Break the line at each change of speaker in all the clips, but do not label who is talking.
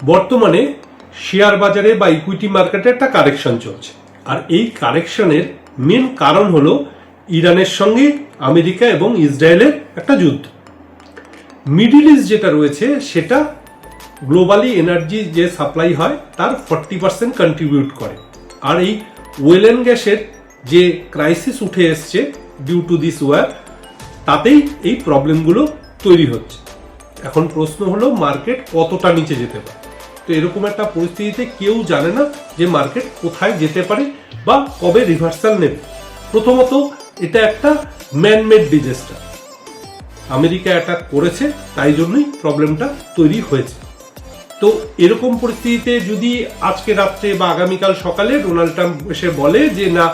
বর্তমানে শেয়ার বাজারে বা ইকুইটি মার্কেটে একটা কারেকশন চলছে, আর এই কারেকশনের মেন কারণ হলো ইরানের সঙ্গে আমেরিকা এবং ইসরায়েলের একটা যুদ্ধ। মিডল ইস্ট যেটা রয়েছে সেটা গ্লোবালি এনার্জি যে সাপ্লাই হয় তার 40% কন্ট্রিবিউট করে, আর এই ওয়েল অ্যান্ড গ্যাসের যে ক্রাইসিস উঠে এসছে ডিউ টু দিস ওয়ার, তাতেই এই প্রবলেমগুলো তৈরি হচ্ছে। এখন প্রশ্ন হলো মার্কেট কতটা নিচে যেতে পারে। তো এরকম একটা পরিস্থিতিতে কেউ জানে না যে মার্কেট কোথায় যেতে পারে বা কবে রিভার্সাল নেবে। প্রথমত এটা একটা ম্যানমেড ডিজাস্টার, আমেরিকা অ্যাটাক করেছে, তাই জন্যই প্রবলেমটা তৈরি হয়েছে। তো এরকম পরিস্থিতিতে যদি আজকে রাত্রে বা আগামীকাল সকালে ডোনাল্ড ট্রাম্প এসে বলে যে না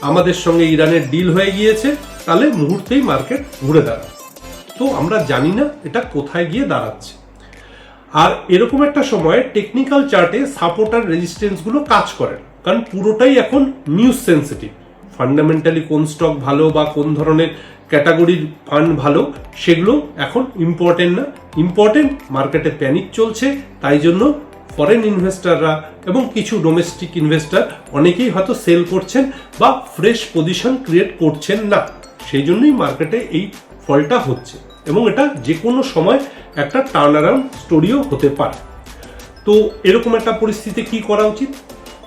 আমাদের সঙ্গে ইরানের ডিল হয়ে গিয়েছে, তাহলে মুহূর্তেই মার্কেট ঘুরে দাঁড়ায়। তো আমরা জানি না এটা কোথায় গিয়ে দাঁড়াচ্ছে। আর এরকম একটা সময় টেকনিক্যাল চার্টে সাপোর্ট আর রেজিস্ট্যান্সগুলো কাজ করে, কারণ পুরোটাই এখন নিউজ সেন্সিটিভ। ফান্ডামেন্টালি কোন স্টক ভালো বা কোন ধরনের ক্যাটাগরির ফান্ড ভালো সেগুলো এখন ইম্পর্টেন্ট না। ইম্পর্টেন্ট মার্কেটে প্যানিক চলছে, তাই জন্য ফরেন ইনভেস্টাররা এবং কিছু ডোমেস্টিক ইনভেস্টার অনেকেই হয়তো সেল করছেন বা ফ্রেশ পজিশন ক্রিয়েট করছেন না, সেই জন্যই মার্কেটে এই ফলটা হচ্ছে এবং এটা যে কোনো সময় একটা টার্ন অ্যারাউন্ড স্টোরিও হতে পারে। তো এরকম একটা পরিস্থিতিতে কি করা উচিত?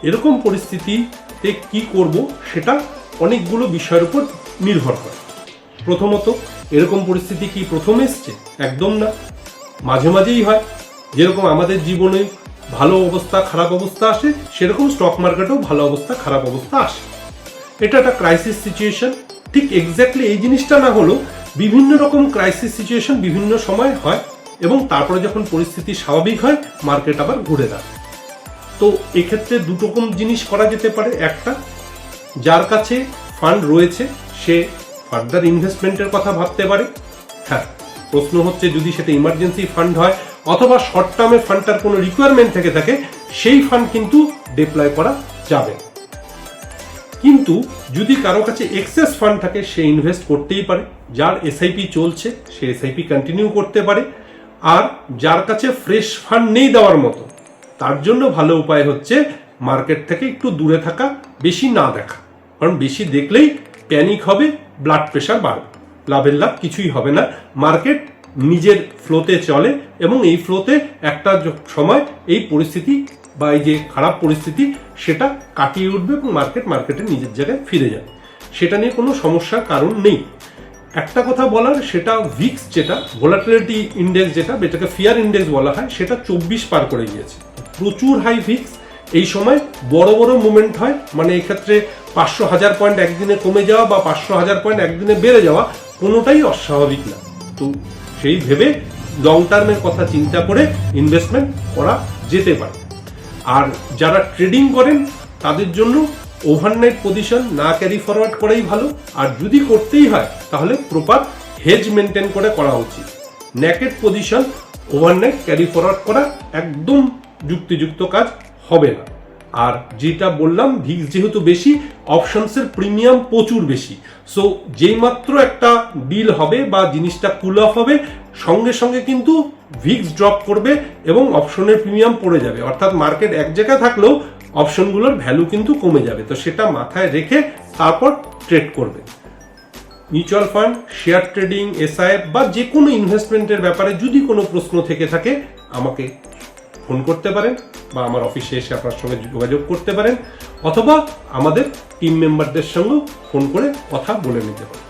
এরকম পরিস্থিতিতে কি করব সেটা অনেকগুলো বিষয়ের উপর নির্ভর করে। প্রথমত, এরকম পরিস্থিতি কি প্রথম এসছে? একদম না, মাঝে মাঝেই হয়। যেরকম আমাদের জীবনে ভালো অবস্থা খারাপ অবস্থা আসে, সেরকম স্টক মার্কেটেও ভালো অবস্থা খারাপ অবস্থা আসে। এটা একটা ক্রাইসিস সিচুয়েশন। ঠিক এক্স্যাক্টলি এই জিনিসটা না হলেও বিভিন্ন রকম ক্রাইসিস সিচুয়েশন বিভিন্ন সময় হয় এবং তারপরে যখন পরিস্থিতি স্বাভাবিক হয় মার্কেট আবার ঘুরে দাঁড়ায়। তো এক্ষেত্রে দুটো রকম জিনিস করা যেতে পারে। একটা, যার কাছে ফান্ড রয়েছে সে ফার্দার ইনভেস্টমেন্টের কথা ভাবতে পারে। হ্যাঁ, প্রশ্ন হচ্ছে যদি সেটা ইমার্জেন্সি ফান্ড হয় অথবা শর্ট টার্মে ফান্ডটার কোনো রিকোয়ারমেন্ট থেকে থাকে, সেই ফান্ড কিন্তু ডিপ্লয় করা যাবে। কিন্তু যদি কারো কাছে এক্সেস ফান্ড থাকে সে ইনভেস্ট করতেই পারে। যার এসআইপি চলছে সে এসআইপি কন্টিনিউ করতে পারে। আর যার কাছে ফ্রেশ ফান্ড নেই দেওয়ার মতো, তার জন্য ভালো উপায় হচ্ছে মার্কেট থেকে একটু দূরে থাকা, বেশি না দেখা। কারণ বেশি দেখলেই প্যানিক হবে, ব্লাড প্রেশার বাড়বে, লাভের লাভ কিছুই হবে না। মার্কেট নিজের ফ্লোতে চলে এবং এই ফ্লোতে একটা সময় এই পরিস্থিতি বা এই যে খারাপ পরিস্থিতি সেটা কাটিয়ে উঠবে এবং মার্কেটের নিজের জায়গায় ফিরে যাবে। সেটা নিয়ে কোনো সমস্যার কারণ নেই। একটা কথা বলার, সেটা ভিক্স যেটা ভোলাটিলিটি ইন্ডেক্স, যেটাকে ফিয়ার ইন্ডেক্স বলা হয়, সেটা 24 পার করে গিয়েছে। প্রচুর হাই ভিক্স। এই সময় বড় বড় মুভমেন্ট হয়, মানে এক্ষেত্রে 500,000 পয়েন্ট একদিনে কমে যাওয়া বা 500,000 পয়েন্ট একদিনে বেড়ে যাওয়া কোনোটাই অস্বাভাবিক না। তো সেই ভেবে লং টার্মের কথা চিন্তা করে ইনভেস্টমেন্ট করা যেতে পারে। আর যারা ট্রেডিং করেন তাদের জন্য ওভারনাইট পজিশন না ক্যারি ফরওয়ার্ড করাই ভালো। আর যদি করতেই হয় তাহলে প্রপার হেজ মেনটেন করে করা উচিত। Naked position overnight carry forward করা একদম যুক্তিযুক্ত কাজ হবে না। আর যেটা বললাম, ভিক্স যেহেতু বেশি, অপশনসের প্রিমিয়াম প্রচুর বেশি। সো যেই মাত্র একটা ডিল হবে বা জিনিসটা কুল অফ হবে, সঙ্গে সঙ্গে কিন্তু ভিক্স ড্রপ করবে এবং অপশনের প্রিমিয়াম পড়ে যাবে। অর্থাৎ মার্কেট এক জায়গায় থাকলেও অপশনগুলোর ভ্যালু কিন্তু কমে যাবে। তো সেটা মাথায় রেখে তারপর ট্রেড করবে। Mutual fund, share trading, SIF বা যে কোনো ইনভেস্টমেন্টের ব্যাপারে যদি কোনো প্রশ্ন থেকে থাকে আমাকে ফোন করতে পারেন বা আমার অফিসে এসে আপনার সঙ্গে যোগাযোগ করতে পারেন, অথবা আমাদের টিম মেম্বারদের সঙ্গেও ফোন করে কথা বলে নিতে পারেন।